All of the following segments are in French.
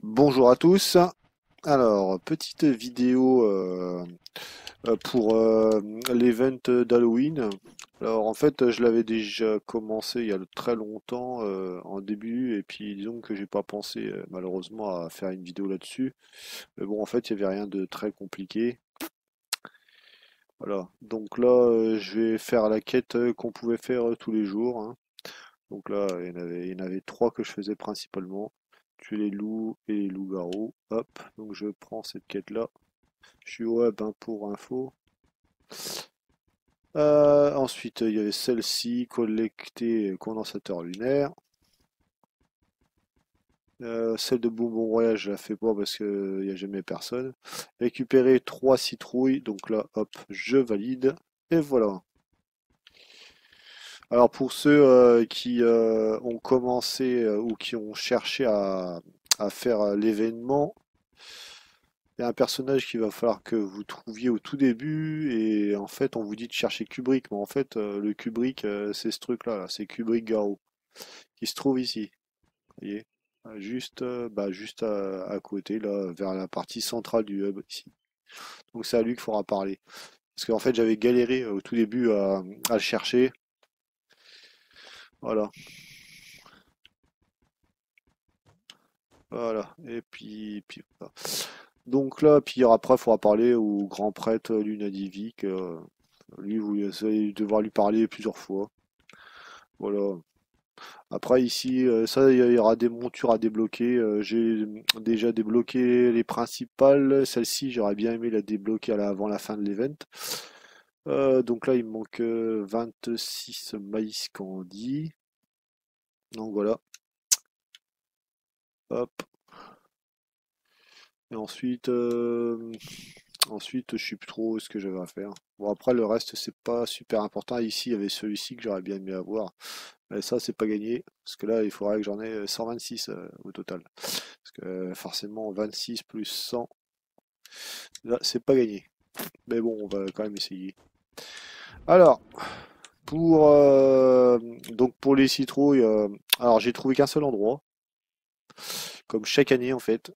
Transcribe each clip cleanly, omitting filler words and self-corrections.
Bonjour à tous. Alors, petite vidéo pour l'event d'Halloween. Alors, en fait, je l'avais déjà commencé il y a très longtemps en début, et puis disons que j'ai pas pensé malheureusement à faire une vidéo là-dessus. Mais bon, en fait, il y avait rien de très compliqué. Voilà. Donc là, je vais faire la quête qu'on pouvait faire tous les jours, hein. Donc là, il y en avait trois que je faisais principalement. Tuer les loups et les loups-garous. Hop, donc je prends cette quête-là. Je suis web hein, pour info. Ensuite, il y avait celle-ci, collecter condensateur lunaire. Celle de Bonbon Royal, je la fais pas parce qu'il n'y a jamais personne. Récupérer trois citrouilles, donc là, hop, je valide. Et voilà. Alors pour ceux qui ont commencé ou qui ont cherché à faire l'événement, il y a un personnage qu'il va falloir que vous trouviez au tout début et en fait on vous dit de chercher Kubrick, mais en fait le Kubrick c'est ce truc-là, là, c'est Kubrick Garo qui se trouve ici, vous voyez, juste à côté là, vers la partie centrale du hub ici. Donc c'est à lui qu'il faudra parler. Parce qu'en fait j'avais galéré au tout début à le chercher, voilà, voilà. Et puis voilà. Donc là, puis après il faudra parler au grand prêtre Lunadivic. Lui, vous allez devoir lui parler plusieurs fois. Voilà. Après ici, ça, il y aura des montures à débloquer. J'ai déjà débloqué les principales. Celle-ci, j'aurais bien aimé la débloquer avant la fin de l'event. Donc là, il me manque 26 maïs candy. Donc voilà. Hop. Et ensuite, je sais plus trop ce que j'avais à faire. Bon, après, le reste, c'est pas super important. Ici, il y avait celui-ci que j'aurais bien aimé avoir. Mais ça, c'est pas gagné. Parce que là, il faudrait que j'en ai 126 au total. Parce que forcément, 26 plus 100, là, c'est pas gagné. Mais bon, on va quand même essayer. Alors, pour, donc pour les citrouilles, alors j'ai trouvé qu'un seul endroit, comme chaque année en fait.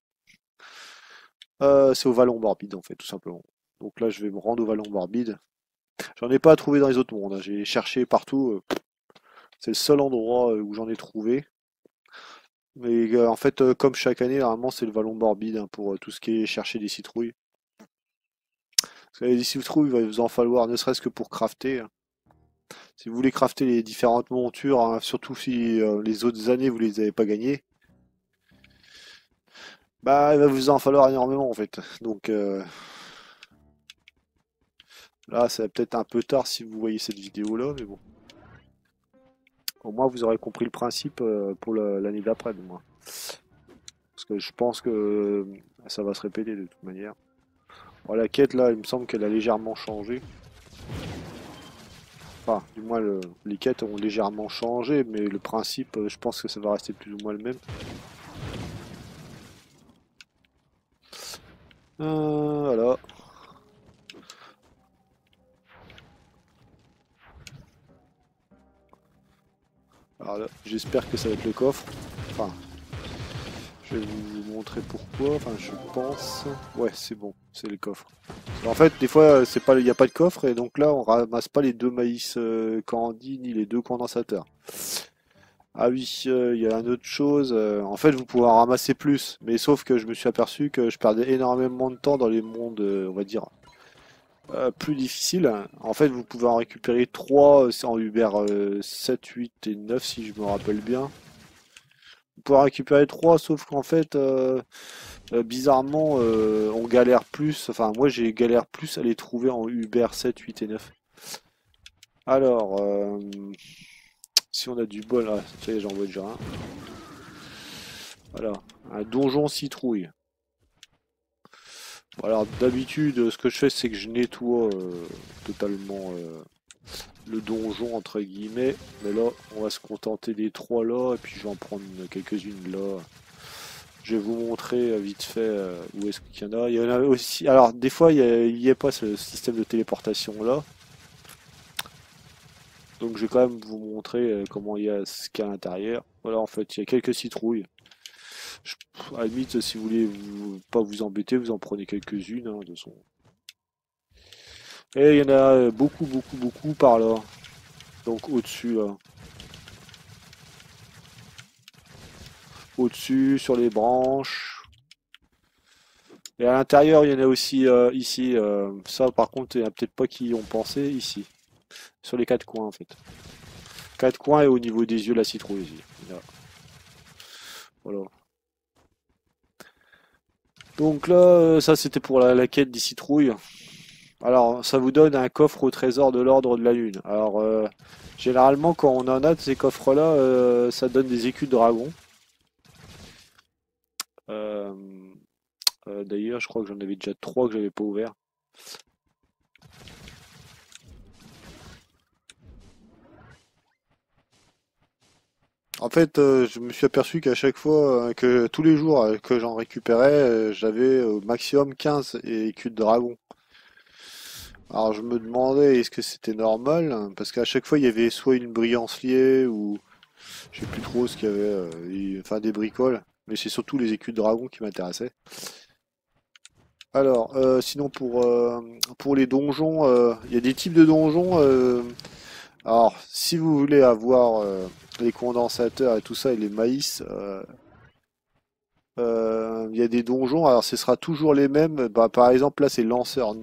C'est au Vallon Morbide en fait, tout simplement. Donc là, je vais me rendre au Vallon Morbide. J'en ai pas trouvé dans les autres mondes, hein. J'ai cherché partout. C'est le seul endroit où j'en ai trouvé. Mais en fait, comme chaque année, normalement, c'est le Vallon Morbide hein, pour tout ce qui est chercher des citrouilles. Parce que les citrouilles, il va vous en falloir, ne serait-ce que pour crafter, hein. Si vous voulez crafter les différentes montures, hein, surtout si les autres années vous les avez pas gagnées, bah il va vous en falloir énormément en fait. Donc là, ça va peut-être un peu tard si vous voyez cette vidéo-là, mais bon. Au moins vous aurez compris le principe pour l'année d'après, du moins. Parce que je pense que ça va se répéter de toute manière. Bon, la quête là, il me semble qu'elle a légèrement changé. Enfin, du moins les quêtes ont légèrement changé, mais le principe, je pense que ça va rester plus ou moins le même. Voilà. Alors là, j'espère que ça va être le coffre. Enfin, je vais vous montrer pourquoi. Enfin, je pense. Ouais, c'est bon, c'est le coffre. En fait, des fois, c'est pas, il n'y a pas de coffre et donc là, on ramasse pas les deux maïs candy ni les deux condensateurs. Ah oui, il y a une autre chose. En fait, vous pouvez en ramasser plus, mais sauf que je me suis aperçu que je perdais énormément de temps dans les mondes, on va dire, plus difficiles. En fait, vous pouvez en récupérer 3 en Uber 7, 8 et 9 si je me rappelle bien. Vous pouvez en récupérer 3, sauf qu'en fait, bizarrement, on galère plus. Enfin, moi, j'ai galère plus à les trouver en Uber 7, 8 et 9. Alors, si on a du bol, ah, ça y est, j'en vois déjà un. Voilà, un donjon citrouille. Bon, alors, d'habitude, ce que je fais, c'est que je nettoie totalement le donjon, entre guillemets. Mais là, on va se contenter des 3 là, et puis je vais en prendre quelques-unes là. Je vais vous montrer vite fait où est-ce qu'il y en a. Il y en a aussi. Alors, des fois, il n'y a pas ce système de téléportation là. Donc, je vais quand même vous montrer comment il y a ce qu'il y a à l'intérieur. Voilà, en fait, il y a quelques citrouilles. À la limite, si vous voulez pas vous embêter, vous en prenez quelques-unes, hein, de son. Et il y en a beaucoup, beaucoup, beaucoup par là. Donc au-dessus, là. Au-dessus, sur les branches. Et à l'intérieur, il y en a aussi ici. Ça, par contre, il n'y en a peut-être pas qui y ont pensé ici. Sur les quatre coins, en fait. Quatre coins et au niveau des yeux, la citrouille ici. Là. Voilà. Donc là, ça c'était pour la quête des citrouilles. Alors, ça vous donne un coffre au trésor de l'ordre de la lune. Alors, généralement, quand on en a de ces coffres-là, ça donne des écus de dragon. Euh, D'ailleurs, je crois que j'en avais déjà trois que j'avais pas ouvert. En fait, je me suis aperçu qu'à chaque fois, que tous les jours que j'en récupérais, j'avais au maximum 15 écus de dragon. Alors je me demandais est-ce que c'était normal, hein, parce qu'à chaque fois il y avait soit une brillance liée ou je sais plus trop ce qu'il y avait, enfin des bricoles, mais c'est surtout les écus de dragon qui m'intéressaient. Alors, sinon pour les donjons, il y a des types de donjons. Alors, si vous voulez avoir les condensateurs et tout ça et les maïs, il y a des donjons. Alors, ce sera toujours les mêmes. Bah, par exemple, là, c'est lanceur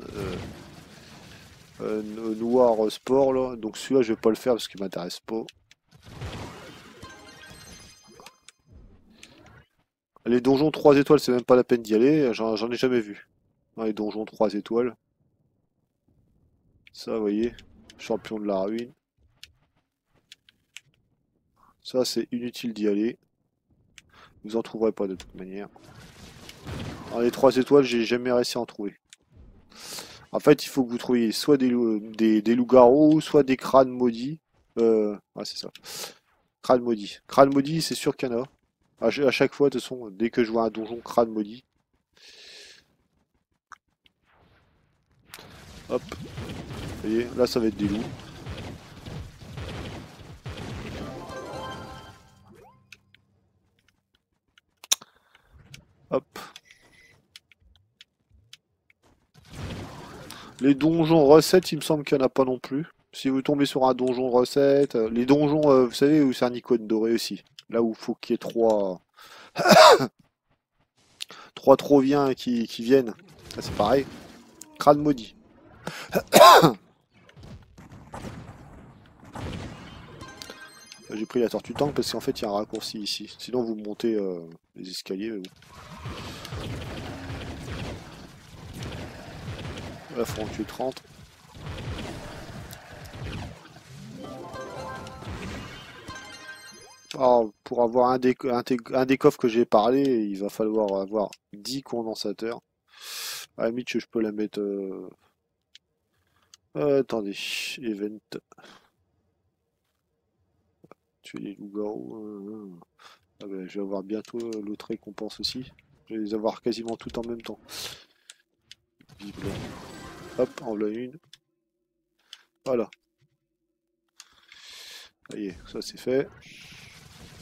noir sport là. Donc celui-là, je vais pas le faire parce qu'il m'intéresse pas. Les donjons 3 étoiles, c'est même pas la peine d'y aller. J'en ai jamais vu. Dans les donjons 3 étoiles. Ça, vous voyez. Champion de la ruine. Ça, c'est inutile d'y aller. Vous en trouverez pas de toute manière. Dans les 3 étoiles, j'ai jamais réussi à en trouver. En fait, il faut que vous trouviez soit des loups-garous, soit des crânes maudits. Ouais, c'est ça. Crâne maudit. Crâne maudit, c'est sûr qu'il y en a. À chaque fois, de toute façon, dès que je vois un donjon crâne maudit, hop, vous voyez, là ça va être des loups. Hop. Les donjons recettes, il me semble qu'il n'y en a pas non plus. Si vous tombez sur un donjon recette, les donjons, vous savez, où c'est un icône doré aussi. Là où il faut qu'il y ait trois troviens qui viennent. Là, c'est pareil. Crâne maudit. J'ai pris la tortue tank parce qu'en fait il y a un raccourci ici. Sinon vous montez les escaliers. Mais bon. Là faut en tuer 30. Alors, pour avoir un des coffres que j'ai parlé, il va falloir avoir 10 condensateurs. À la limite, je peux la mettre. Attendez, event. Tuer les loups-garous. Ah ben, je vais avoir bientôt l'autre récompense aussi. Je vais les avoir quasiment tout en même temps. Vive là. Hop, en voilà une. Voilà. Ça y est, ça c'est fait.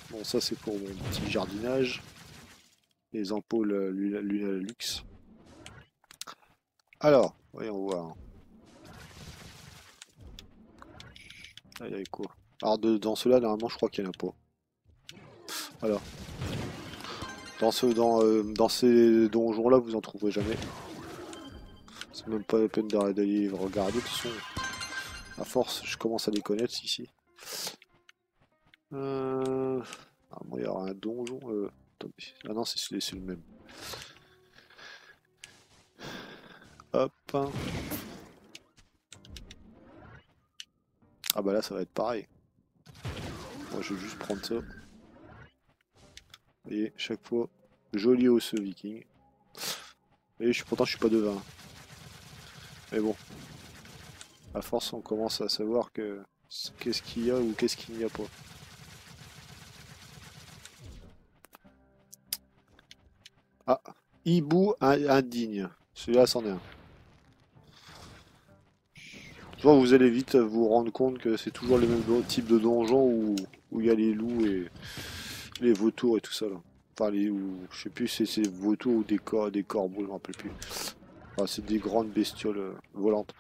Bon, ça c'est pour mon petit jardinage. Les ampoules Lunalux. Alors, voyons voir. Ah, il y avait quoi? Alors, dans ceux-là, normalement, je crois qu'il n'y en a pas. Voilà. Dans ces donjons-là, vous en trouverez jamais. C'est même pas la peine d'aller regarder. De toute façon, à force, je commence à les connaître ici. Ah, bon, il y aura un donjon. Attendez. Ah non, c'est le même. Hop. Ah bah là, ça va être pareil. Moi, je vais juste prendre ça. Vous voyez, chaque fois, joli osseux viking. Et pourtant, je suis pas devin. Mais bon, à force, on commence à savoir que qu'est-ce qu'il y a ou qu'est-ce qu'il n'y a pas. Ah, hibou indigne. Celui-là, c'en est un. Souvent, vous allez vite vous rendre compte que c'est toujours le même type de donjon où il y a les loups et les vautours et tout ça là. Enfin, je sais plus si c'est vautours ou des corbeaux, je me rappelle plus. Enfin, c'est des grandes bestioles volantes.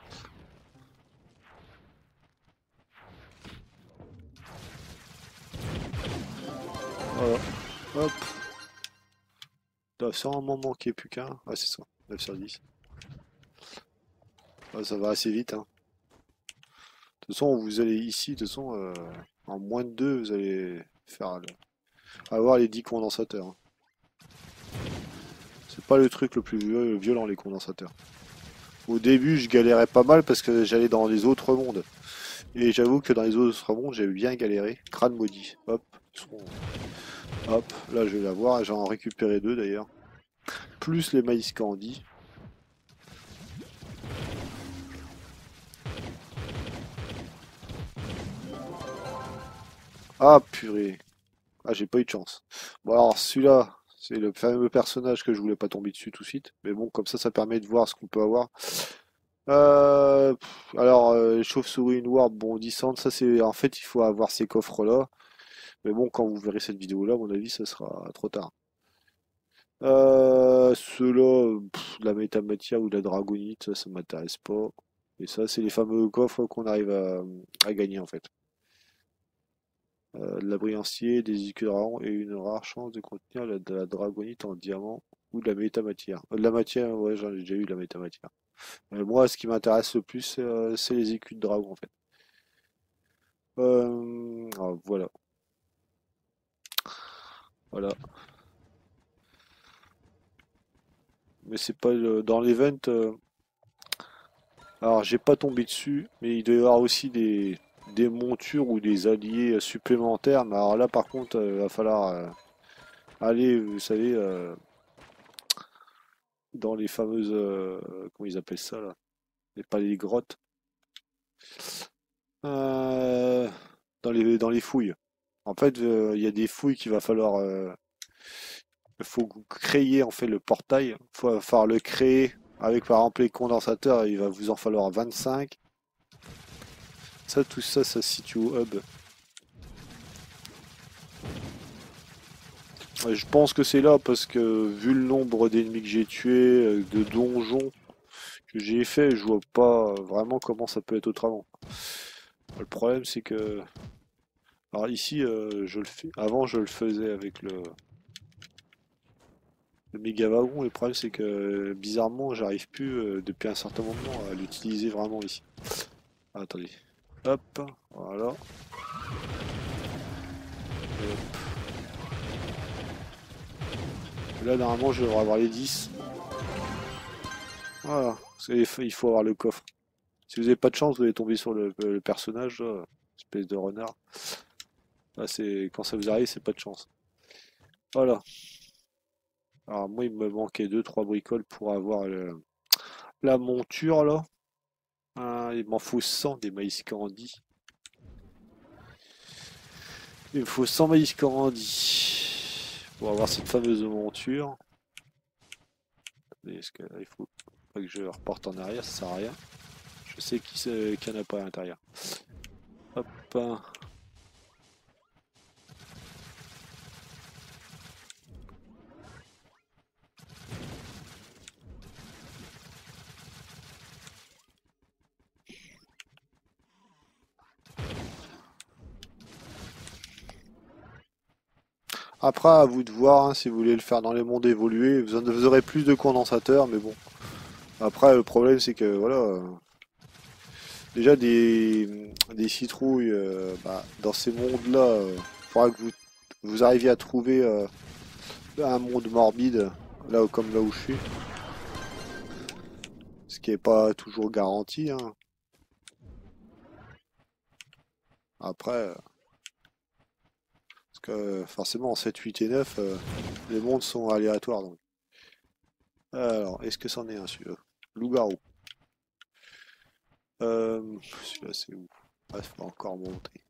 Voilà. Hop. Doit sûrement manquer plus qu'un. Ah, c'est ça. 9 sur 10. Ah, ça va assez vite, hein. De toute façon, vous allez ici, de toute façon, en moins de 2, vous allez avoir les 10 condensateurs, hein. C'est pas le truc le plus violent, les condensateurs. Au début, je galérais pas mal parce que j'allais dans les autres mondes. Et j'avoue que dans les autres mondes, j'ai bien galéré. Crâne maudit. Hop. Hop. Là, je vais l'avoir. J'en ai récupéré deux d'ailleurs. Plus les maïs candy. Ah, purée. Ah, j'ai pas eu de chance. Bon, alors celui-là, c'est le fameux personnage que je voulais pas tomber dessus tout de suite. Mais bon, comme ça permet de voir ce qu'on peut avoir. Alors, chauve-souris, une warp bondissante, ça c'est... En fait, il faut avoir ces coffres-là. Mais bon, quand vous verrez cette vidéo-là, à mon avis, ça sera trop tard. Ceux-là, de la métamatière ou de la dragonite, ça m'intéresse pas. Et ça, c'est les fameux coffres qu'on arrive à gagner en fait. De la brillencier, des écurants et une rare chance de contenir de la dragonite en diamant ou de la métamatière. De la matière, ouais, j'en ai déjà eu de la métamatière. Moi, ce qui m'intéresse le plus, c'est les écus de dragon en fait. Voilà, voilà. Mais c'est pas dans l'event. Alors, j'ai pas tombé dessus, mais il doit y avoir aussi des montures ou des alliés supplémentaires. Mais alors là, par contre, va falloir aller, vous savez, dans les fameuses, comment ils appellent ça là? Pas les grottes. Euh, dans les fouilles. En fait, il y a des fouilles qu'il va falloir. Il faut créer en fait le portail. Il faut falloir le créer avec par exemple les condensateurs. Il va vous en falloir 25. Ça, tout ça, ça se situe au hub. Ouais, je pense que c'est là parce que vu le nombre d'ennemis que j'ai tués, de donjons que j'ai fait, je vois pas vraiment comment ça peut être autrement. Le problème c'est que, alors ici, je le fais. Avant, je le faisais avec le méga wagon. Le problème c'est que bizarrement, j'arrive plus depuis un certain moment à l'utiliser vraiment ici. Ah, attendez. Hop, voilà. Et hop. Là, normalement, je devrais avoir les 10. Voilà. Il faut avoir le coffre. Si vous n'avez pas de chance, vous allez tomber sur le personnage, là, espèce de renard. Là, quand ça vous arrive, c'est pas de chance. Voilà. Alors moi, il me manquait deux trois bricoles pour avoir la monture là. Ah, il m'en faut 100 des maïs candy. Il me faut 100 maïs candy pour avoir cette fameuse monture. Est-ce qu'il faut pas que je reporte en arrière, ça sert à rien. Je sais qu'il n'y en a pas à l'intérieur. Hop. Après, à vous de voir hein, si vous voulez le faire dans les mondes évolués. Vous aurez plus de condensateurs, mais bon. Après, le problème, c'est que voilà. Déjà, des citrouilles, dans ces mondes-là, il faudra que vous arriviez à trouver un monde morbide, comme là où je suis. Ce qui n'est pas toujours garanti, hein. Après, parce que forcément en 7, 8 et 9, les mondes sont aléatoires. Donc. Alors, est-ce que c'en est un celui-là? Loup-garou. Celui-là, c'est où? Ah, il faut encore monter.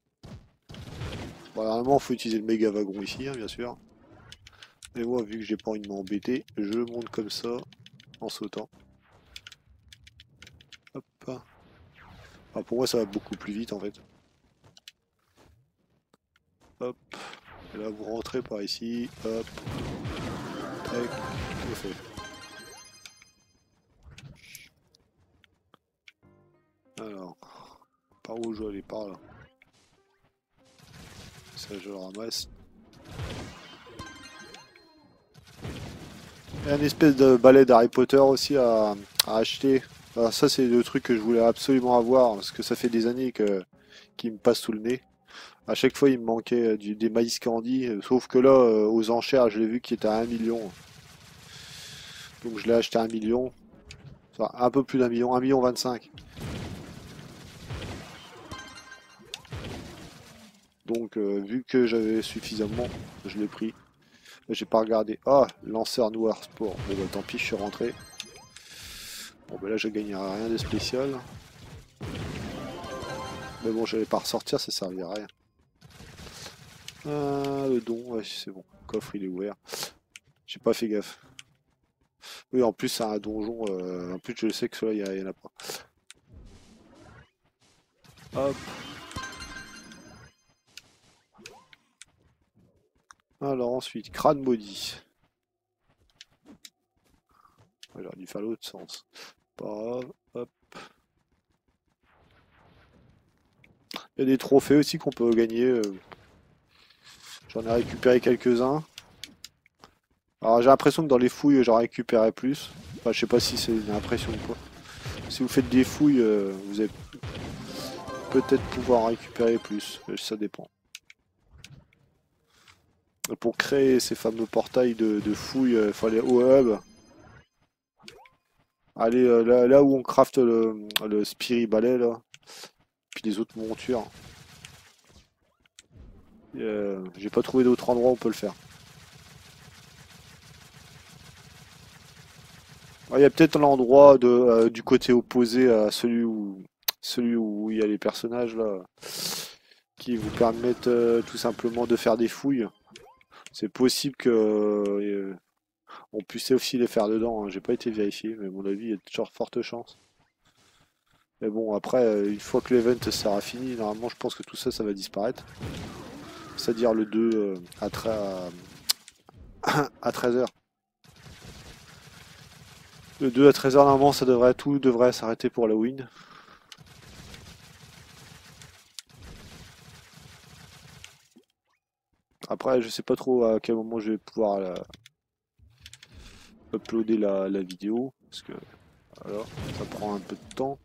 Bon, normalement, il faut utiliser le méga wagon ici, hein, bien sûr. Mais moi, vu que j'ai pas envie de m'embêter, je monte comme ça, en sautant. Hop. Ah, pour moi, ça va beaucoup plus vite, en fait. Hop. Et là, vous rentrez par ici. Hop. Tac, tout fait. Alors, par où je dois aller? Par là. Ça, je le ramasse. Il y a une espèce de balai d'Harry Potter aussi à acheter. Alors ça, c'est le truc que je voulais absolument avoir, parce que ça fait des années qu'il me passe sous le nez. À chaque fois, il me manquait des maïs candy, sauf que là, aux enchères, je l'ai vu qu'il était à 1 million. Donc je l'ai acheté à 1 million. Enfin, un peu plus d'un million, 1 million 25. Donc vu que j'avais suffisamment, je l'ai pris. J'ai pas regardé. Ah, lanceur noir sport. Bon bah tant pis, je suis rentré. Bon bah là je gagnerai rien de spécial. Mais bon, j'allais pas ressortir, ça servirait à rien. Ah, le don, ouais, c'est bon. Le coffre il est ouvert. J'ai pas fait gaffe. Oui, en plus c'est un donjon. En plus je sais que celui-là, il y en a pas. Hop. Alors ensuite, crâne maudit. Ouais, j'aurais dû faire l'autre sens. Pas grave. Hop. Il y a des trophées aussi qu'on peut gagner. J'en ai récupéré quelques-uns. Alors j'ai l'impression que dans les fouilles j'en récupérais plus. Enfin, je sais pas si c'est une impression ou quoi. Si vous faites des fouilles, vous allez peut-être pouvoir en récupérer plus. Ça dépend. Pour créer ces fameux portails de fouilles, il faut aller au hub. Aller là où on craft le Spirit Ballet là. Puis les autres montures. J'ai pas trouvé d'autre endroit où on peut le faire. Il y a peut-être l'endroit du côté opposé à celui où il y a les personnages là, qui vous permettent tout simplement de faire des fouilles. C'est possible que on puisse aussi les faire dedans, hein. J'ai pas été vérifié, mais à mon avis, il y a toujours forte chance. Mais bon, après, une fois que l'event sera fini, normalement, je pense que tout ça, ça va disparaître. C'est-à-dire le 2 à 13h. Le 2 à 13h, normalement, tout devrait s'arrêter pour Halloween. Après, je sais pas trop à quel moment je vais pouvoir uploader la vidéo, parce que alors, ça prend un peu de temps.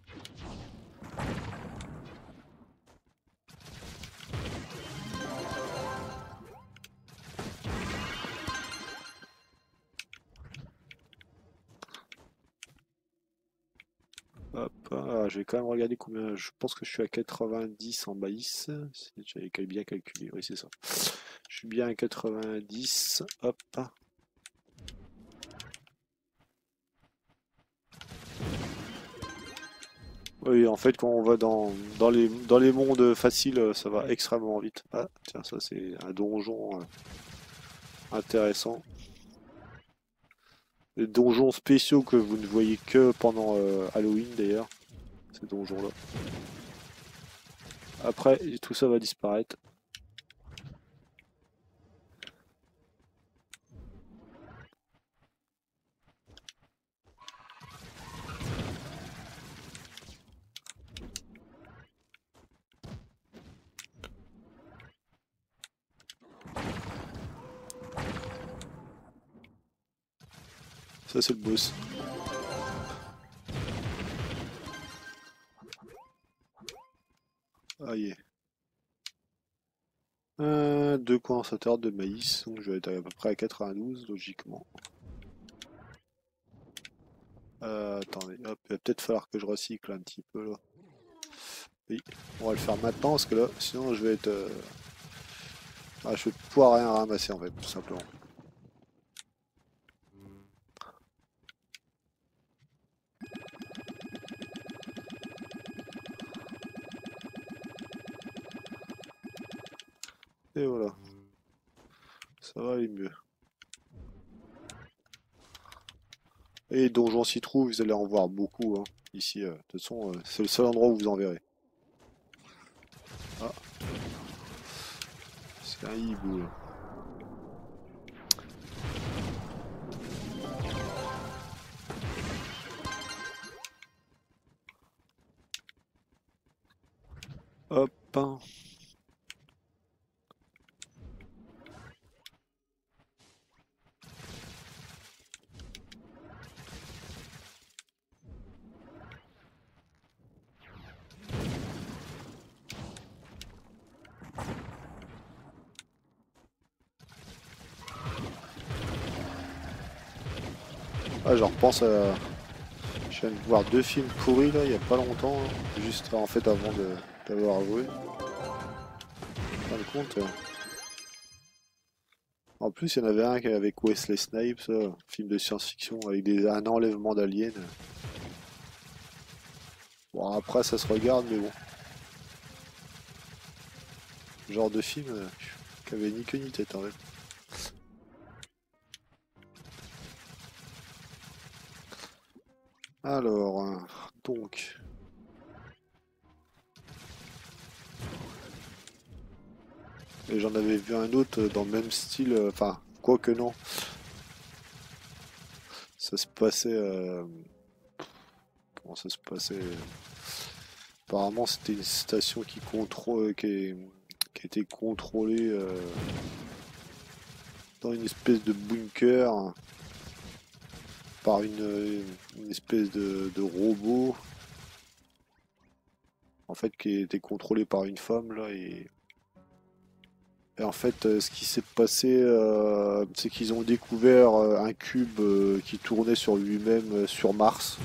Hop, je vais quand même regarder combien. Je pense que je suis à 90 en maïs. J'avais bien calculé, oui, c'est ça. Je suis bien à 90. Hop. Oui, en fait, quand on va dans les mondes faciles, ça va extrêmement vite. Ah, tiens, ça, c'est un donjon intéressant. Des donjons spéciaux que vous ne voyez que pendant Halloween, d'ailleurs. Ces donjons-là. Après, tout ça va disparaître. Ça, c'est le boss. Ah, yeah. Deux condensateurs de maïs, donc je vais être à peu près à 92 logiquement. Attendez, hop, il va peut-être falloir que je recycle un petit peu là. Oui, on va le faire maintenant parce que là, sinon je vais être. Je vais pouvoir rien ramasser en fait, tout simplement. Et voilà, ça va aller mieux. Et les donjons s'y trouvent, vous allez en voir beaucoup hein, ici. De toute façon, c'est le seul endroit où vous en verrez. Ah, c'est un hibou là. Hein. Ah, je repense à... Je viens de voir 2 films pourris là, il y a pas longtemps, hein. Juste en fait avant d'avoir joué. En fin de compte. En plus, il y en avait un avec Wesley Snipes, film de science-fiction avec un enlèvement d'aliens. Bon, après, ça se regarde, mais bon. Genre de film qui avait ni queue ni tête en fait. Alors, donc. Et j'en avais vu un autre dans le même style, enfin, quoique non. Ça se passait. Comment ça se passait? Apparemment, c'était une station qui contrôle, qui était contrôlée dans une espèce de bunker par une espèce de robot, en fait, qui était contrôlé par une femme là et en fait, ce qui s'est passé, c'est qu'ils ont découvert un cube qui tournait sur lui-même sur Mars.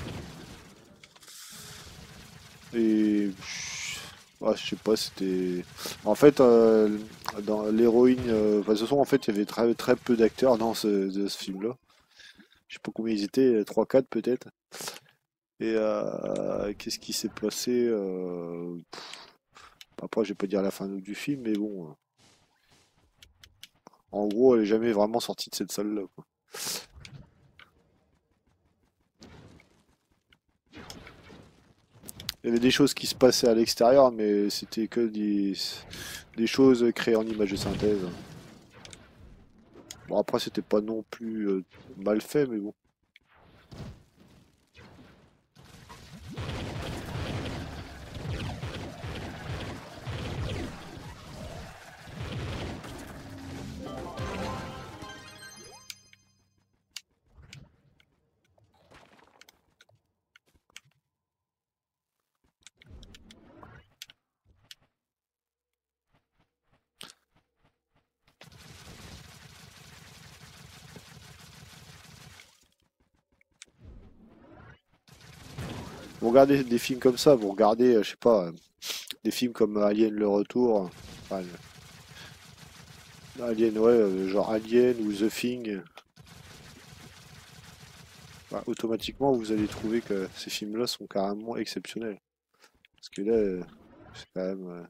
Et ouais, je sais pas, c'était. En fait, dans l'héroïne, enfin, de toute façon, en fait, il y avait très, très peu d'acteurs dans de ce film-là. Je sais pas combien ils étaient, trois quatre peut-être. Et qu'est-ce qui s'est passé après, je vais pas dire la fin du film, mais bon. En gros, elle est jamais vraiment sortie de cette salle-là, quoi. Il y avait des choses qui se passaient à l'extérieur, mais c'était que des choses créées en images de synthèse. Bon, après, c'était pas non plus mal fait, mais bon. Vous regardez des films comme ça, vous regardez, je sais pas, des films comme Alien le Retour, enfin, Alien, ouais, genre Alien ou The Thing, bah, automatiquement vous allez trouver que ces films-là sont carrément exceptionnels. Parce que là, c'est quand même,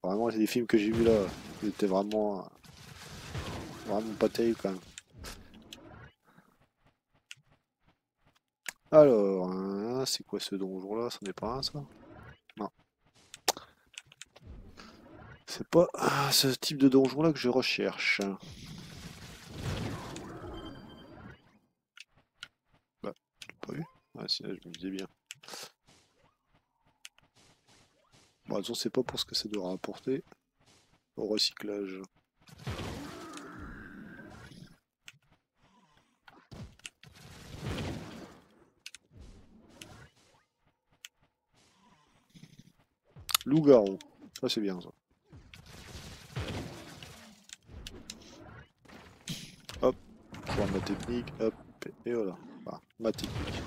vraiment, les films que j'ai vus là, ils étaient vraiment pas terribles quand même. Alors, c'est quoi ce donjon-là? Ce n'est pas un, ça? Non, c'est pas ce type de donjon-là que je recherche. Bah, je l'ai pas vu. Ouais, si, je me disais bien. Bon, de toute façon, c'est pas pour ce que ça doit rapporter au recyclage. Loup-garou. Ça, c'est bien, ça. Hop, pour ma technique, hop, et voilà. Enfin, ma technique.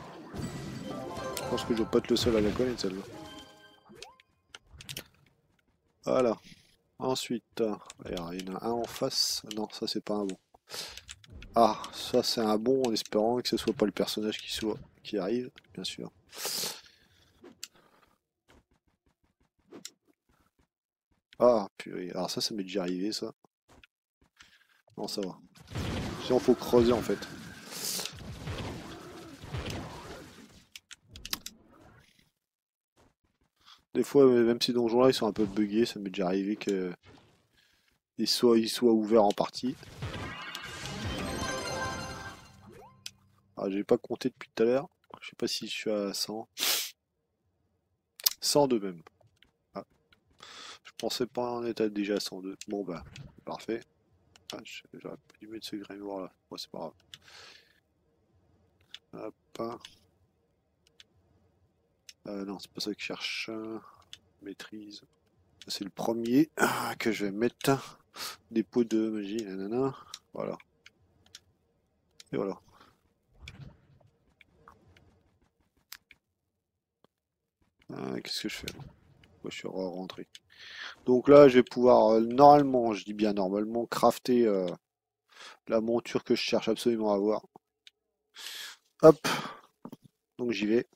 Je pense que je vais pas être le seul à la connaître, celle-là. Voilà. Ensuite, alors, il y en a un en face. Non, ça, c'est pas un bon. Ah, ça, c'est un bon en espérant que ce soit pas le personnage qui arrive, bien sûr. Ah, purée. Alors ça m'est déjà arrivé, ça. Non, ça va. Sinon, faut creuser, en fait. Des fois, même ces donjons-là, ils sont un peu buggés. Ça m'est déjà arrivé que ils soient ouverts en partie. Ah, j'ai pas compté depuis tout à l'heure. Je sais pas si je suis à 100. 102 même. Ah. Je pensais pas en état déjà 102. Bon bah, parfait. Ah, j'aurais pas dû mettre ce grimoire là. Bon, c'est pas grave. Hop. Non, c'est pas ça que je cherche. Maîtrise. C'est le premier que je vais mettre. Dépôt de magie, nanana. Voilà. Et voilà. Qu'est-ce que je fais là? Ouais, je suis rentré. Donc là, je vais pouvoir normalement, je dis bien normalement, crafter la monture que je cherche absolument à avoir. Hop, donc j'y vais.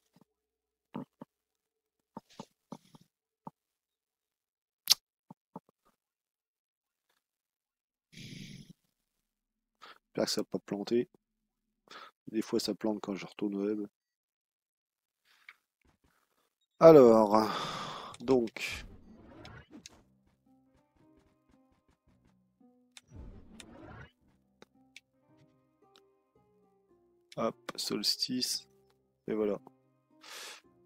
J'espère que ça va pas planter. Des fois, ça plante quand je retourne au web. Alors, donc, hop, solstice, et voilà.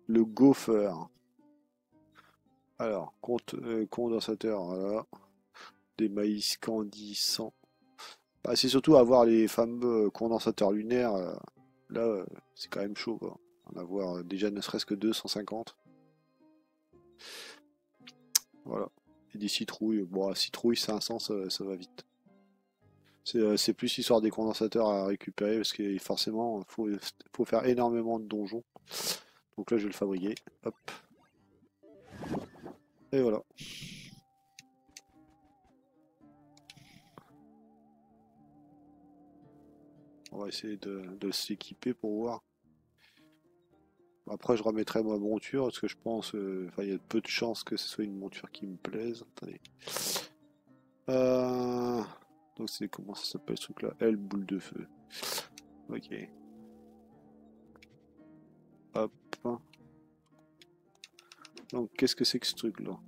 Le gopher. Alors, condensateur, voilà. Des maïs candissants. Bah, c'est surtout avoir les fameux condensateurs lunaires. Là, c'est quand même chaud, quoi. En avoir déjà ne serait-ce que 250. Voilà. Et des citrouilles. Bon, citrouille 500, ça va vite. C'est plus histoire des condensateurs à récupérer parce que forcément, faut faire énormément de donjons. Donc là, je vais le fabriquer. Hop. Et voilà. On va essayer de s'équiper pour voir. Après, je remettrai ma monture parce que je pense, enfin, il y a peu de chances que ce soit une monture qui me plaise. Attendez. Euh, Donc c'est comment ça s'appelle ce truc là? L boule de feu. Ok. Hop. Donc qu'est-ce que c'est que ce truc là?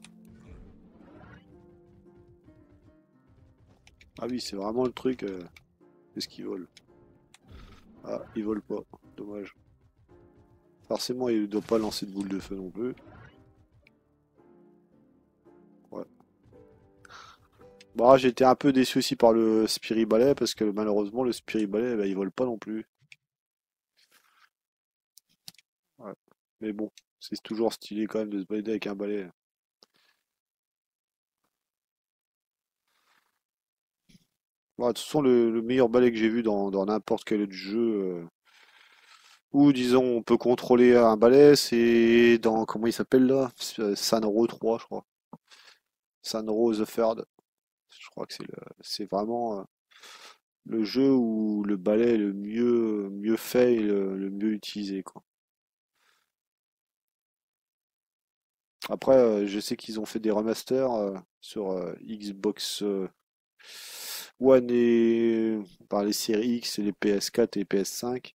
Ah oui, c'est vraiment le truc. Qu'est-ce qu'ils volent? Ah, ils volent pas. Dommage. Forcément, il ne doit pas lancer de boule de feu non plus. Ouais. Bon, j'ai été un peu déçu aussi par le Spirit Ballet parce que malheureusement, le Spirit Ballet, bah, il vole pas non plus. Ouais. Mais bon, c'est toujours stylé quand même de se balader avec un balai. Bon, de toute façon, le meilleur balai que j'ai vu dans n'importe quel autre jeu, où disons on peut contrôler un balai, c'est dans, comment il s'appelle là? Sanro 3, je crois. Sanro the Third. Je crois que c'est vraiment le jeu où le balai est le mieux fait et le mieux utilisé, quoi. Après, je sais qu'ils ont fait des remasters sur Xbox One et par les séries X, les PS4 et PS5.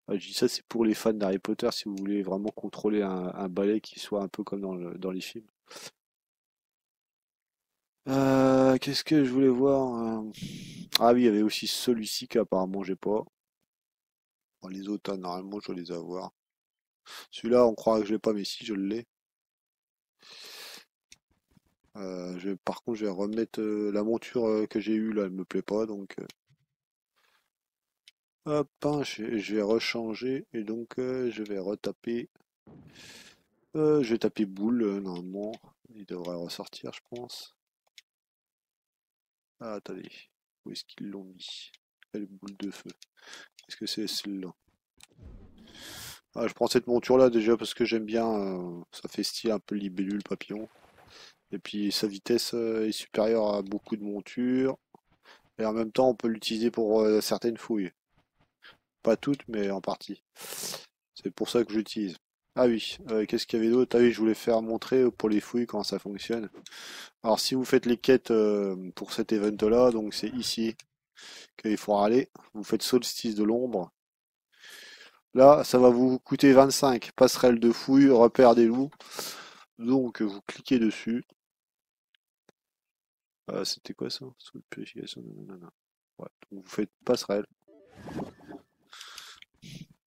Ah, je dis ça, c'est pour les fans d'Harry Potter si vous voulez vraiment contrôler un balai qui soit un peu comme dans les films. Qu'est-ce que je voulais voir? Ah oui, il y avait aussi celui-ci qu'apparemment j'ai pas. Bon, les autres, normalement, je dois les avoir. Celui-là, on croit que je l'ai pas, mais si, je l'ai. Par contre, je vais remettre la monture que j'ai eue là, elle me plaît pas, donc hop, hein, je vais rechanger et donc je vais retaper. Je vais taper boule normalement, il devrait ressortir, je pense. Ah, attendez, où est-ce qu'ils l'ont mis? Quelle boule de feu? Est-ce que c'est celle-là? Ah, je prends cette monture-là déjà parce que j'aime bien, ça fait style un peu libellule papillon. Et puis sa vitesse est supérieure à beaucoup de montures. Et en même temps, on peut l'utiliser pour certaines fouilles. Pas toutes, mais en partie. C'est pour ça que j'utilise. Ah oui, qu'est-ce qu'il y avait d'autre? Ah oui, je voulais faire montrer pour les fouilles comment ça fonctionne. Alors si vous faites les quêtes pour cet event-là, donc c'est ici qu'il faudra aller. Vous faites solstice de l'ombre. Là, ça va vous coûter 25. Passerelle de fouille, repère des loups. Donc vous cliquez dessus. C'était quoi ça? Sous purification, nanana. Ouais, donc vous faites passerelle.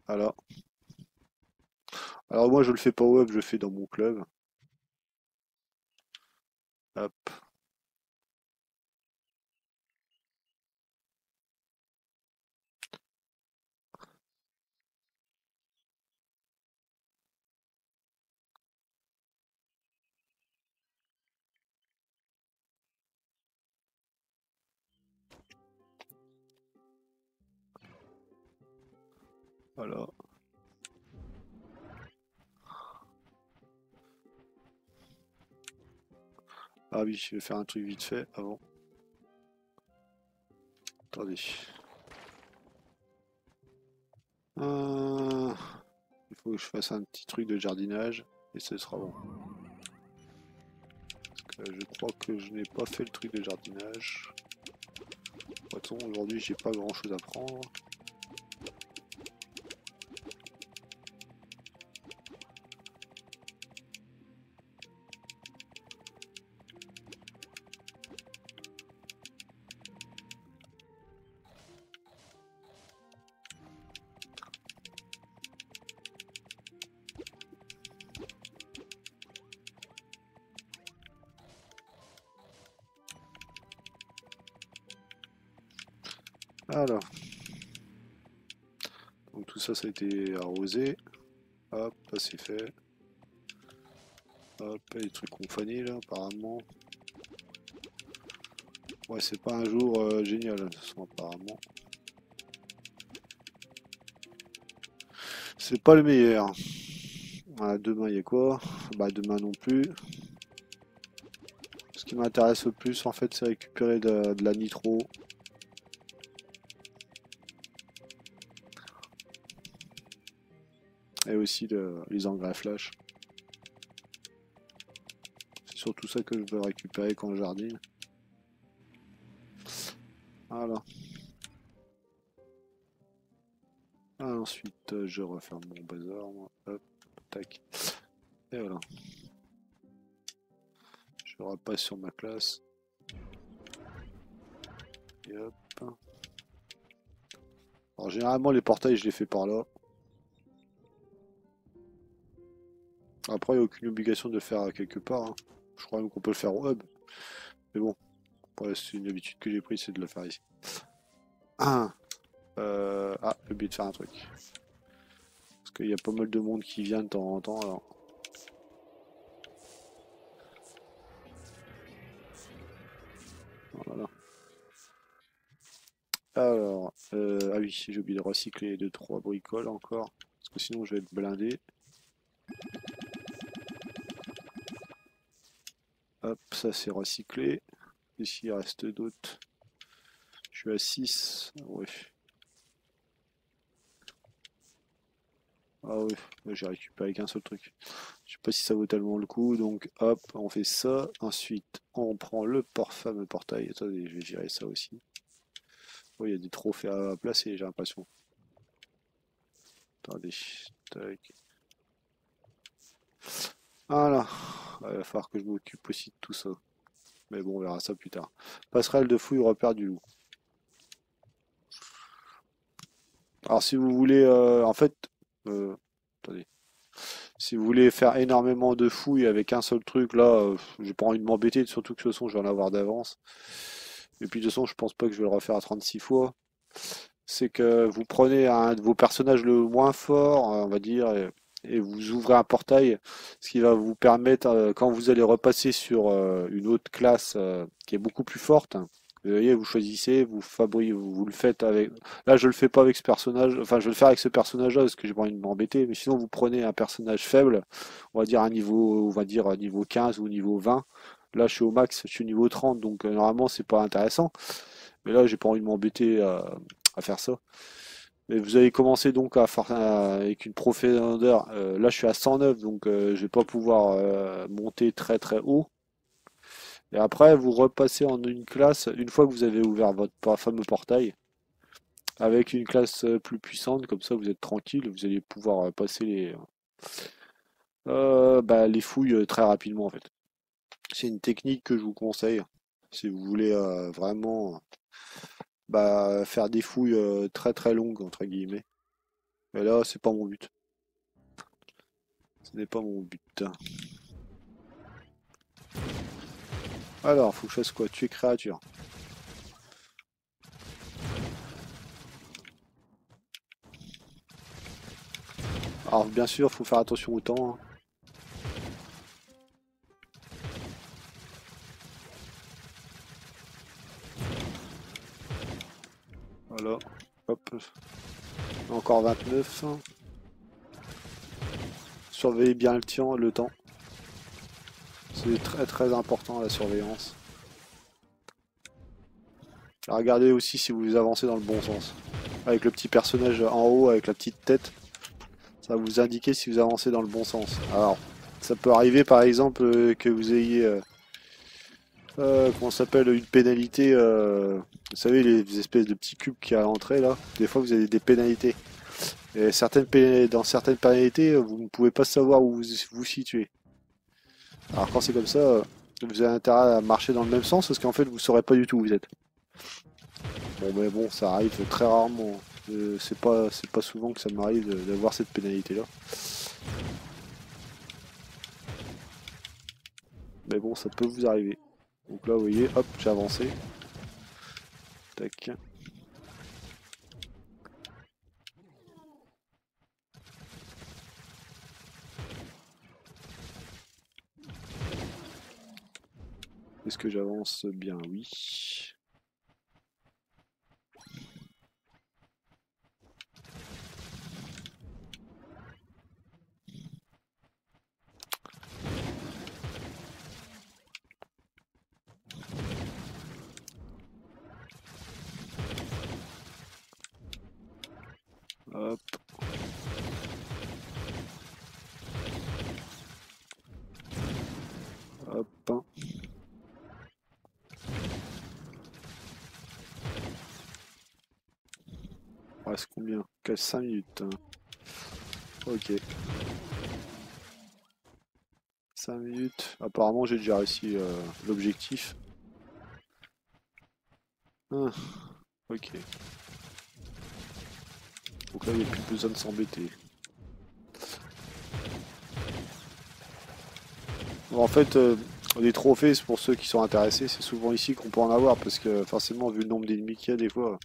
Alors, Alors moi je le fais pas au hub, je le fais dans mon club. Hop, voilà. Ah oui, je vais faire un truc vite fait avant. Attendez. Euh, Il faut que je fasse un petit truc de jardinage et ce sera bon. Parce que je crois que je n'ai pas fait le truc de jardinage. De toute façon, aujourd'hui, j'ai pas grand chose à prendre. Alors, donc tout ça, ça a été arrosé. Hop, ça c'est fait. Hop, il y a des trucs qu'on fanait là, apparemment. Ouais, c'est pas un jour génial, de toute façon, apparemment. C'est pas le meilleur. Voilà, demain, il y a quoi? Bah, demain non plus. Ce qui m'intéresse le plus, en fait, c'est récupérer de la nitro. Et aussi les engrais flash. C'est surtout ça que je veux récupérer quand je jardine. Voilà. Ah, ensuite, je referme mon bazar, moi. Hop, tac. Et voilà. Je repasse sur ma classe. Et hop. Alors, généralement, les portails, je les fais par là. Après, il n'y a aucune obligation de le faire quelque part, hein. Je crois même qu'on peut le faire au hub. Mais bon, ouais, c'est une habitude que j'ai prise, c'est de le faire ici. Ah, j'ai oublié de faire un truc. Parce qu'il y a pas mal de monde qui vient de temps en temps, alors. Voilà. Alors, ah oui, j'ai oublié de recycler 2-3 bricoles encore. Parce que sinon, je vais être blindé. Hop, ça c'est recyclé. Ici, il reste d'autres. Je suis à 6. Ouais. Ah oui, j'ai récupéré qu'un seul truc. Je sais pas si ça vaut tellement le coup, donc hop, on fait ça. Ensuite, on prend le fameux portail. Attendez, je vais gérer ça aussi. Oh, il y a des trophées à placer, j'ai l'impression. Attendez, tac. Voilà. Il va falloir que je m'occupe aussi de tout ça. Mais bon, on verra ça plus tard. Passerelle de fouille, repère du loup. Alors, si vous voulez, en fait, attendez. Si vous voulez faire énormément de fouilles avec un seul truc, là, j'ai pas envie de m'embêter, surtout que ce son, je vais en avoir d'avance. Et puis de toute façon, je pense pas que je vais le refaire à 36 fois. C'est que vous prenez un de vos personnages le moins fort, on va dire, et vous ouvrez un portail, ce qui va vous permettre, quand vous allez repasser sur une autre classe qui est beaucoup plus forte, vous voyez, vous choisissez, vous fabriquez, vous le faites avec. Là, je le fais pas avec ce personnage, enfin, je vais le faire avec ce personnage-là parce que j'ai pas envie de m'embêter, mais sinon, vous prenez un personnage faible, on va dire un niveau, on va dire un niveau 15 ou niveau 20. Là, je suis au max, je suis au niveau 30, donc normalement, c'est pas intéressant. Mais là, j'ai pas envie de m'embêter à faire ça. Mais vous avez commencé donc à faire avec une profondeur. Là, je suis à 109, donc je vais pas pouvoir monter très très haut. Et après, vous repassez en une classe une fois que vous avez ouvert votre fameux portail, avec une classe plus puissante. Comme ça, vous êtes tranquille. Vous allez pouvoir passer les fouilles très rapidement en fait. C'est une technique que je vous conseille si vous voulez vraiment faire des fouilles très très longues entre guillemets. Mais là, c'est pas mon but. Ce n'est pas mon but. Alors, faut que je fasse quoi? Tuer créature. Alors, bien sûr, faut faire attention au temps, hein. Voilà. Hop. Encore 29. Surveillez bien le temps. C'est très très important la surveillance. Regardez aussi si vous avancez dans le bon sens. Avec le petit personnage en haut, avec la petite tête, ça va vous indiquer si vous avancez dans le bon sens. Alors, ça peut arriver par exemple que vous ayez, comment ça s'appelle, une pénalité. Vous savez, les espèces de petits cubes qui à l'entrée là. Des fois, vous avez des pénalités. Et dans certaines pénalités, vous ne pouvez pas savoir où vous vous situez. Alors quand c'est comme ça, vous avez intérêt à marcher dans le même sens parce qu'en fait, vous saurez pas du tout où vous êtes. Bon, mais bon, ça arrive très rarement. C'est pas souvent que ça m'arrive d'avoir cette pénalité-là. Mais bon, ça peut vous arriver. Donc là, vous voyez, hop, j'ai avancé. Tac. Est-ce que j'avance bien? Oui. Hop. Hop. Il reste combien? 5 minutes, hein. Ok. 5 minutes. Apparemment, j'ai déjà réussi l'objectif. Ah, ok. Donc là, il n'y a plus besoin de s'embêter. Bon, en fait, les trophées, c'est pour ceux qui sont intéressés, c'est souvent ici qu'on peut en avoir, parce que forcément, vu le nombre d'ennemis qu'il y a des fois.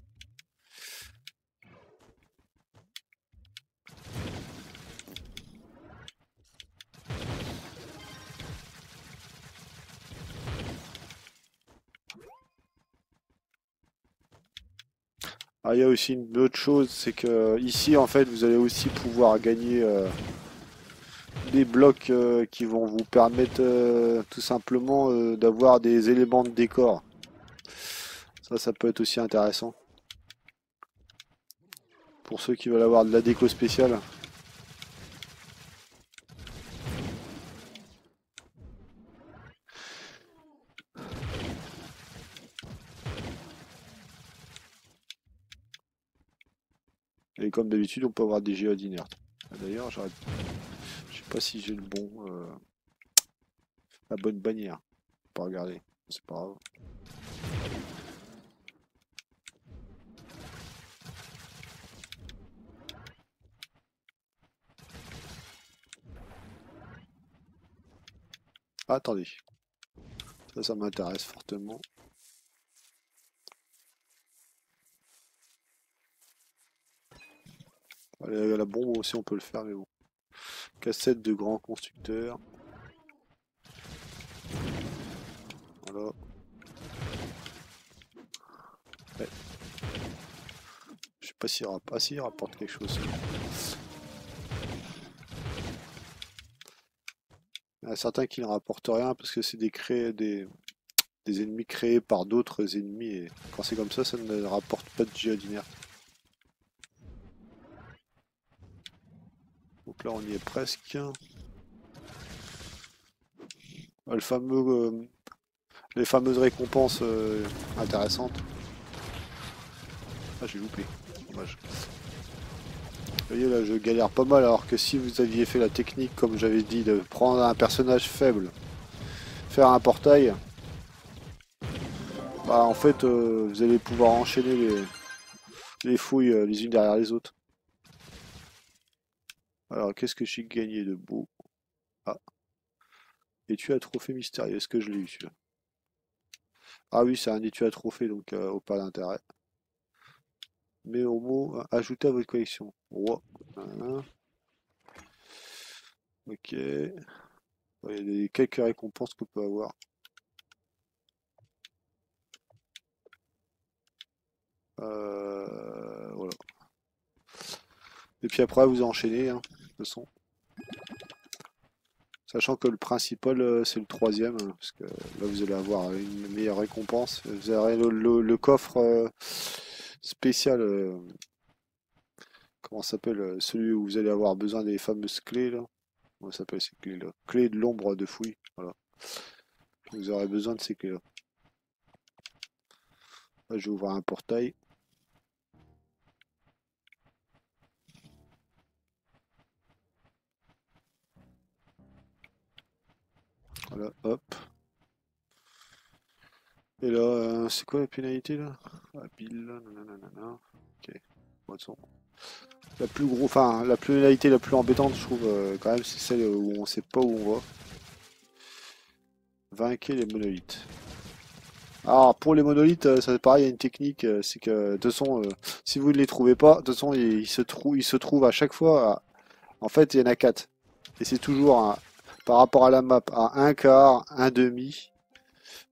Ah, il y a aussi une autre chose, c'est que ici, en fait, vous allez aussi pouvoir gagner des blocs qui vont vous permettre tout simplement d'avoir des éléments de décor. Ça peut être aussi intéressant. Pour ceux qui veulent avoir de la déco spéciale. Et comme d'habitude, on peut avoir des géodes inertes. D'ailleurs, je sais pas si j'ai la bonne bannière. Pas regarder, c'est pas grave. Ah, attendez, ça m'intéresse fortement. La bombe aussi, on peut le faire, mais bon. Cassette de grands constructeurs. Voilà. Ouais. Je sais pas s'il rapporte quelque chose. Il y en a certains qui ne rapportent rien parce que c'est des ennemis créés par d'autres ennemis. Et quand c'est comme ça ne rapporte pas de géode inerte. Donc là, on y est presque. Le fameux, les fameuses récompenses intéressantes. Ah, j'ai loupé. Dommage. Vous voyez là, je galère pas mal alors que si vous aviez fait la technique, comme j'avais dit, de prendre un personnage faible, faire un portail, bah en fait vous allez pouvoir enchaîner les fouilles les unes derrière les autres. Alors qu'est-ce que j'ai gagné de beau? Étui à trophée mystérieux. Est-ce que je l'ai eu celui-là? Ah oui, c'est un étui à trophée, donc pas d'intérêt. Mais au mot, ajouter à votre collection. Wow. Hein. Ok. Ouais, il y a quelques récompenses qu'on peut avoir. Voilà. Et puis après, vous enchaînez, hein, de toute façon. Sachant que le principal, c'est le troisième, hein, parce que là, vous allez avoir une meilleure récompense. Vous aurez le coffre spécial, comment ça s'appelle, celui où vous allez avoir besoin des fameuses clés, là. Comment ça s'appelle ces clés-là? Clés de l'ombre de fouille, voilà. Vous aurez besoin de ces clés-là. Là, je vais ouvrir un portail. Voilà, hop. Et là, c'est quoi la pénalité, là? Ah, pile, nanana. Ok, bon, de toute façon. La plus gros, enfin, la pénalité la plus embêtante, je trouve, quand même, c'est celle où on sait pas où on va. Vainquez les monolithes. Alors, pour les monolithes, ça c'est pareil, il y a une technique, c'est que, de toute façon, si vous ne les trouvez pas, de toute façon, ils se trouvent à chaque fois, en fait, il y en a 4. Et c'est toujours, par rapport à la map, à un quart, un demi,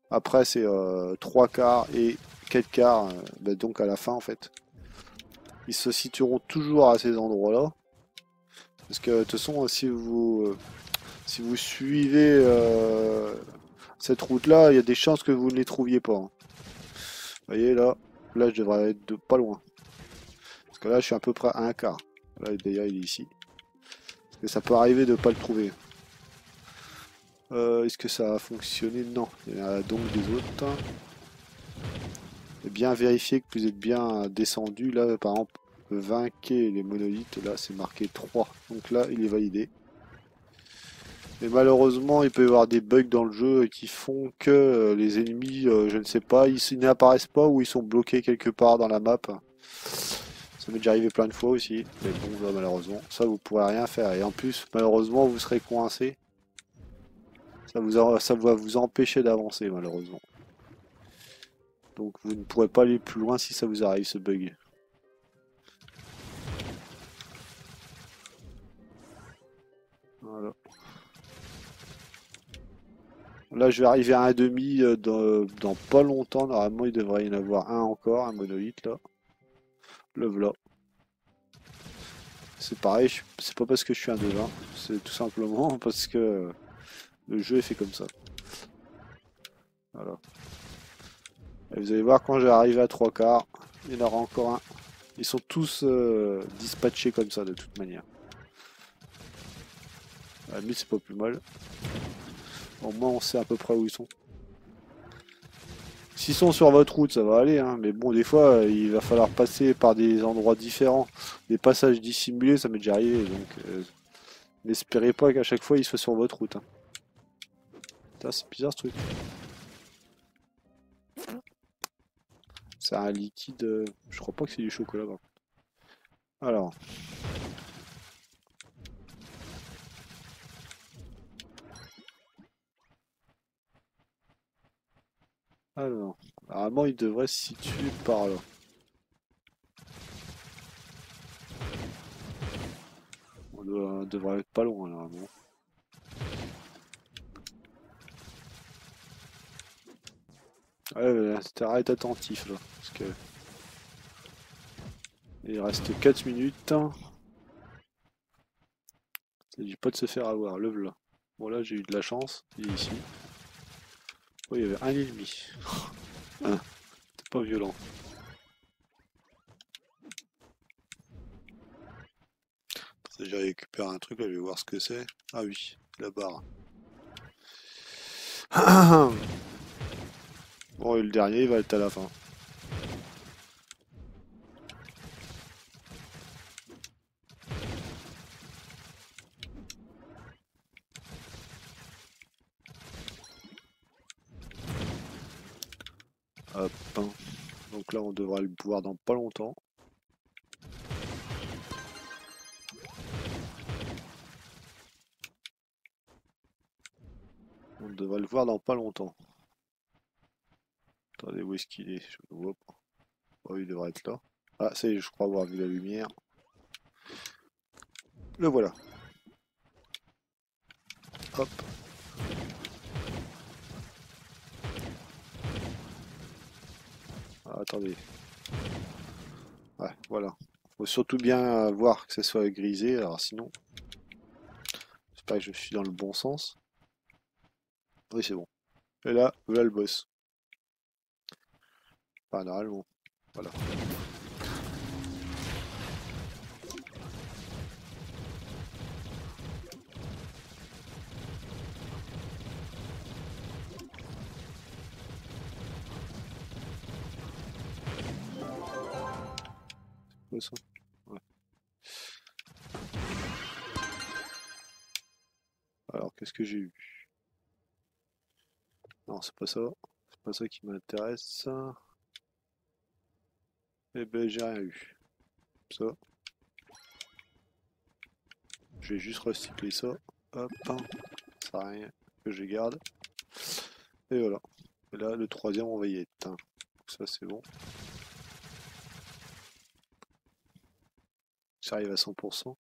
après c'est 3 quarts et 4 quarts, bah, donc à la fin, en fait. Ils se situeront toujours à ces endroits-là. Parce que, de toute façon, si vous suivez cette route-là, il y a des chances que vous ne les trouviez pas, hein. Vous voyez là je devrais être de pas loin. Parce que là je suis à peu près à un quart. Là d'ailleurs il est ici. Parce que ça peut arriver de ne pas le trouver. Est-ce que ça a fonctionné? Non. Il y en a donc des autres. Et bien vérifier que vous êtes bien descendu. Là par exemple, vainquez les monolithes. Là c'est marqué 3. Donc là il est validé. Mais malheureusement, il peut y avoir des bugs dans le jeu qui font que les ennemis, je ne sais pas, ils n'apparaissent pas ou ils sont bloqués quelque part dans la map. Ça m'est déjà arrivé plein de fois aussi, mais bon, là, malheureusement, ça vous pourrez rien faire. Et en plus, malheureusement, vous serez coincé. Ça va vous empêcher d'avancer, malheureusement. Donc vous ne pourrez pas aller plus loin si ça vous arrive, ce bug. Voilà. Là, je vais arriver à un demi dans pas longtemps. Normalement, il devrait y en avoir un encore, un monolithe là. Le voilà. C'est pareil, c'est pas parce que je suis un devin, c'est tout simplement parce que le jeu est fait comme ça. Voilà. Et vous allez voir quand je vais arriver à 3 quarts, il y en aura encore un. Ils sont tous dispatchés comme ça de toute manière. À la limite c'est pas plus mal. Au moins on sait à peu près où ils sont. S'ils sont sur votre route ça va aller, hein, mais bon des fois il va falloir passer par des endroits différents. Des passages dissimulés ça m'est déjà arrivé, donc n'espérez pas qu'à chaque fois ils soient sur votre route, hein. Putain, c'est bizarre ce truc. C'est un liquide. Je crois pas que c'est du chocolat. Par contre. Alors. Alors. Normalement, il devrait se situer par là. On devrait être pas loin, normalement. Ouais, mais intérêt à être attentif, là. Parce que. Il reste 4 minutes. Il s'agit pas de se faire avoir. Le voilà. Bon, là, j'ai eu de la chance. Il est ici. Oh, il y avait un ennemi. Hein, c'est pas violent. J'ai récupéré un truc, là, je vais voir ce que c'est. Ah oui, la barre. Bon, et le dernier, il va être à la fin. Hop. Donc là, on devra le pouvoir dans pas longtemps. On devrait le voir dans pas longtemps. Attendez, où est-ce qu'il est? Je le vois pas. Oh, il devrait être là. Ah, ça y est, je crois avoir vu la lumière. Le voilà. Hop. Ah, attendez. Ouais, voilà. Faut surtout bien voir que ça soit grisé, alors sinon, j'espère que je suis dans le bon sens. Oui, c'est bon. Et là, voilà le boss. Enfin, normalement. Voilà. C'est ça. Ouais. Alors, qu'est-ce que j'ai eu? Non, c'est pas ça. C'est pas ça qui m'intéresse. Eh ben, j'ai rien eu. Ça. Je vais juste recycler ça. Hop. Ça sert à rien que je garde. Et voilà. Et là, le troisième, on va y être. Donc ça, c'est bon. Ça arrive à 100%.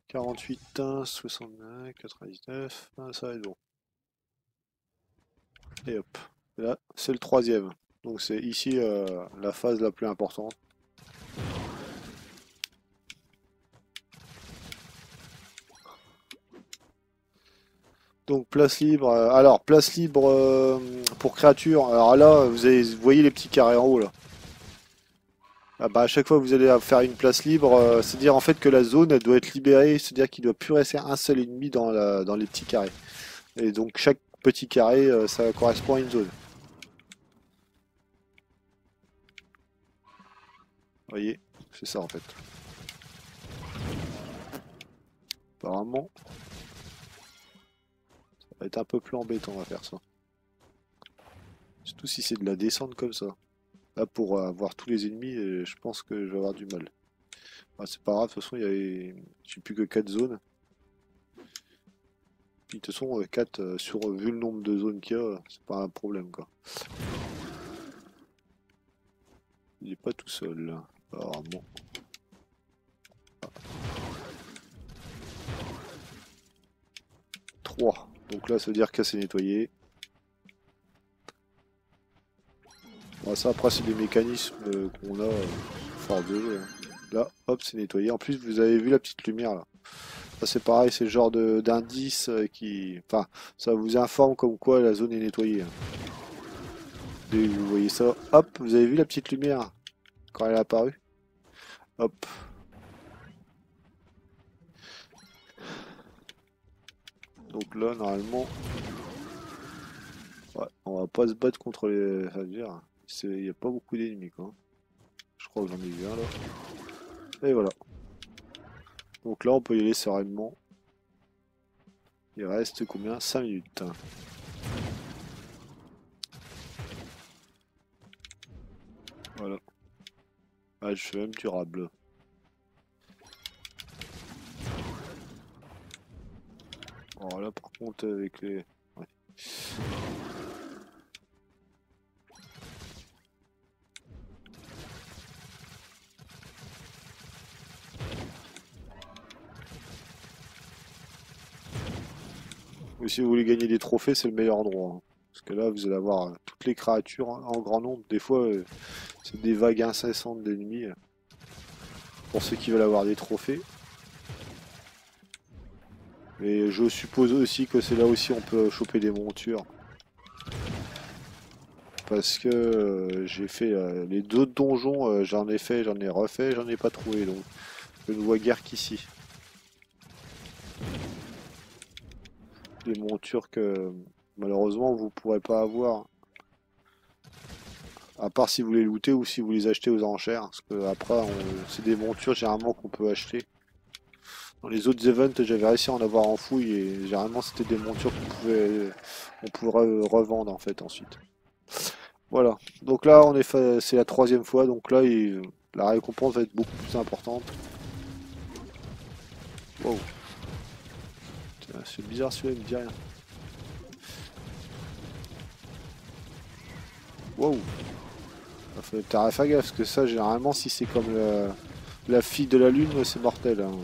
48, 69, 99. Ça va être bon. Et hop. Et là, c'est le troisième. Donc c'est ici la phase la plus importante. Donc place libre. Alors place libre pour créatures. Alors là, vous voyez les petits carrés en haut là. Ah bah à chaque fois que vous allez faire une place libre, c'est-à-dire en fait que la zone elle doit être libérée, c'est-à-dire qu'il doit plus rester un seul ennemi dans les petits carrés. Et donc chaque petit carré, ça correspond à une zone. Vous voyez, c'est ça en fait. Apparemment, ça va être un peu plus embêtant à faire ça. Surtout si c'est de la descente comme ça. Là, pour avoir tous les ennemis, je pense que je vais avoir du mal. Ah, c'est pas grave, de toute façon, il y avait... je suis plus que 4 zones. Puis de toute façon, 4, vu le nombre de zones qu'il y a, c'est pas un problème, quoi. Il est pas tout seul, là. Apparemment. 3. Donc là, ça veut dire qu'à c'est nettoyé. Bon, ça, après, c'est des mécanismes qu'on a fort de jeu, hein. Là, hop, c'est nettoyé. En plus, vous avez vu la petite lumière, là. Ça, c'est pareil, c'est le genre d'indice qui... Enfin, ça vous informe comme quoi la zone est nettoyée, hein. Et vous voyez ça. Hop, vous avez vu la petite lumière quand elle est apparue? Hop. Donc là, normalement, ouais, on va pas se battre contre les... Ça veut dire, il n'y a pas beaucoup d'ennemis, quoi. Je crois que j'en ai vu un, là. Et voilà. Donc là, on peut y aller sereinement. Il reste combien? 5 minutes. Voilà. Ah, je fais même durable. Alors là, par contre, avec les... Ouais. Et si vous voulez gagner des trophées, c'est le meilleur endroit, hein. Parce que là, vous allez avoir toutes les créatures en grand nombre. Des fois, c'est des vagues incessantes d'ennemis. Pour ceux qui veulent avoir des trophées. Mais je suppose aussi que c'est là aussi on peut choper des montures. Parce que j'ai fait les autres donjons, j'en ai fait, j'en ai refait, j'en ai pas trouvé. Donc je ne vois guère qu'ici. Des montures que malheureusement vous pourrez pas avoir. À part si vous les lootez ou si vous les achetez aux enchères. Parce que après, c'est des montures généralement qu'on peut acheter. Dans les autres events, j'avais réussi à en avoir en fouille et généralement c'était des montures on pourrait revendre en fait ensuite. Voilà. Donc là, c'est la troisième fois, donc là, la récompense va être beaucoup plus importante. Wow. C'est bizarre celui-là, il me dit rien. Wow. Faut faire gaffe, parce que ça, généralement, si c'est comme la fille de la lune, c'est mortel, hein,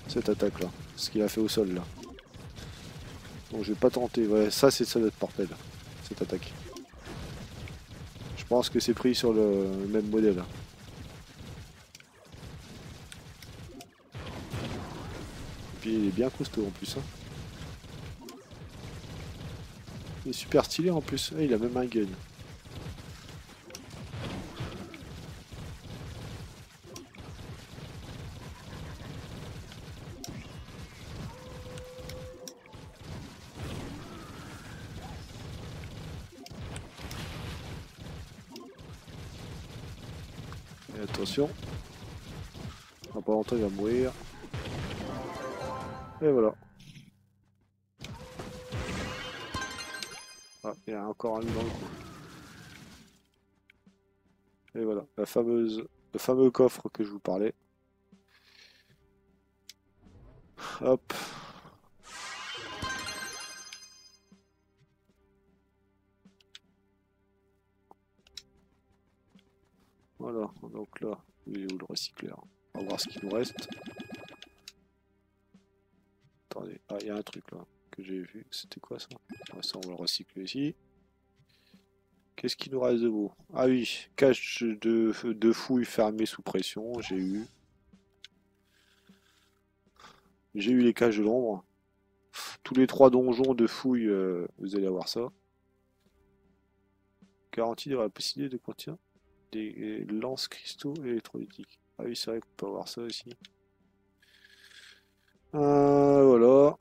cette attaque-là. Ce qu'il a fait au sol, là. Bon, je vais pas tenter. Ouais, ça doit être mortel, cette attaque. Je pense que c'est pris sur le même modèle. Puis il est bien costaud en plus. Hein. Il est super stylé en plus. Ah, il a même un gun. Et attention. Dans pas longtemps il va mourir. Et voilà. Ah, il y a encore un loup dans le coup. Et voilà, le fameux coffre que je vous parlais. Hop. Voilà, donc là, il est où le recycleur? On va voir ce qu'il nous reste. Attendez, ah, il y a un truc là que j'ai vu. C'était quoi ça? Ouais, ça, on va le recycler ici. Qu'est-ce qu'il nous reste de beau? Ah oui, cache de fouilles fermées sous pression, j'ai eu. J'ai eu les caches de l'ombre. Tous les 3 donjons de fouilles, vous allez avoir ça. Garantie de la possibilité de contenir des lances cristaux électrolytiques. Ah oui, c'est vrai qu'on peut avoir ça aussi. Voilà.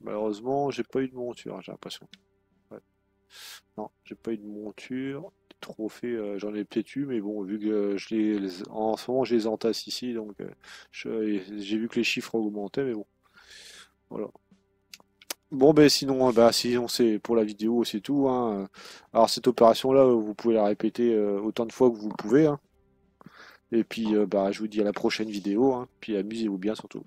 Malheureusement, j'ai pas eu de monture, j'ai l'impression. Ouais. Non, j'ai pas eu de monture. Des trophées, j'en ai peut-être eu, mais bon, vu que en ce moment, je les entasse ici, donc j'ai vu que les chiffres augmentaient, mais bon, voilà. Bon, ben sinon c'est pour la vidéo, c'est tout, hein. Alors cette opération-là, vous pouvez la répéter autant de fois que vous le pouvez, hein. Et puis, je vous dis à la prochaine vidéo, hein. Puis amusez-vous bien surtout.